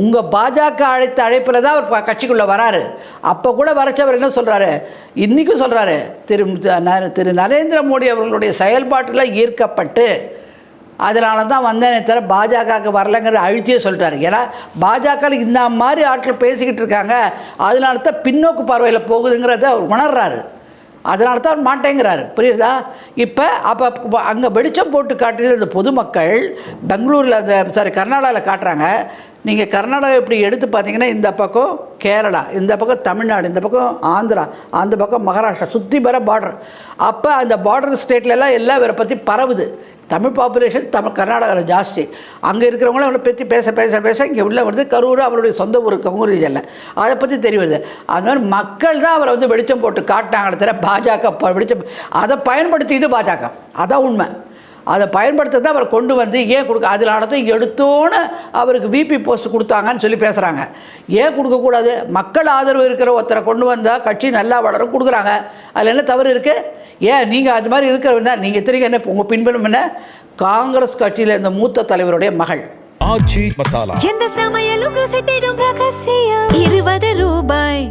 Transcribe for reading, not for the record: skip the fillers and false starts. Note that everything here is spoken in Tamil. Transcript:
உங்கள் பாஜக அழைத்த அழைப்பில் தான் அவர் கட்சிக்குள்ளே வராரு. அப்போ கூட வரைச்சவர் என்ன சொல்கிறாரு, இன்றைக்கும் சொல்கிறாரு, திரு நரேந்திர மோடி அவர்களுடைய செயல்பாட்டில் ஈர்க்கப்பட்டு அதனால தான் வந்தேனே தவிர பாஜகவுக்கு வரலைங்கிற அழுத்தியே சொல்லிட்டாரு. ஏன்னா பாஜக இந்த மாதிரி ஆட்கள் பேசிக்கிட்டு இருக்காங்க, அதனால தான் பின்னோக்கு பார்வையில் போகுதுங்கிறத அவர் உணர்றாரு. அதனால தான் அவர் மாட்டேங்கிறாரு. புரியுதா? அப்போ அங்கே வெளிச்சம் போட்டு காட்டுறது இந்த பொதுமக்கள் பெங்களூரில் கர்நாடகாவில் காட்டுறாங்க. நீங்கள் கர்நாடகா இப்படி எடுத்து பார்த்தீங்கன்னா இந்த பக்கம் கேரளா, இந்த பக்கம் தமிழ்நாடு, இந்த பக்கம் ஆந்திரா, அந்த பக்கம் மகாராஷ்டிரா, சுற்றி வர பார்டர். அப்போ அந்த பார்டர் ஸ்டேட்லலாம் எல்லாம் இவரை பற்றி பரவுது. தமிழ் பாப்புலேஷன் கர்நாடகாவில் ஜாஸ்தி. அங்கே இருக்கிறவங்களும் அவரை பற்றி பேச இங்கே உள்ளே வருது. கரூர் அவருடைய சொந்த ஊர் கங்கூர் இல்லை, அதை பற்றி தெரியுது. அது மாதிரி மக்கள் தான் அவரை வெளிச்சம் போட்டு காட்டினாங்களே தவிர பாஜக வெளிச்சம் அதை பயன்படுத்தி இது பாஜக. அதான் உண்மை. அதை பயன்படுத்த தான் அவர் கொண்டு வந்து ஏன் கொடுக்க அதில் நடத்தும் எடுத்தோன்னு அவருக்கு விபி போஸ்ட் கொடுத்தாங்கன்னு சொல்லி பேசுகிறாங்க. ஏன் கொடுக்கக்கூடாது? மக்கள் ஆதரவு இருக்கிற ஒருத்தரை கொண்டு வந்தால் கட்சி நல்லா வளரும், கொடுக்குறாங்க. அதில் என்ன தவறு இருக்குது? ஏன் நீங்கள் அது மாதிரி இருக்கிறவங்க நீங்கள் இத்தனைக்கு என்ன உங்கள் பின்புலம் என்ன? காங்கிரஸ் கட்சியில் இந்த மூத்த தலைவருடைய மகள். ஆச்சி மசாலா எந்த சமையலும் ருசி தேடும் ரகசியம் 20 ரூபாய்.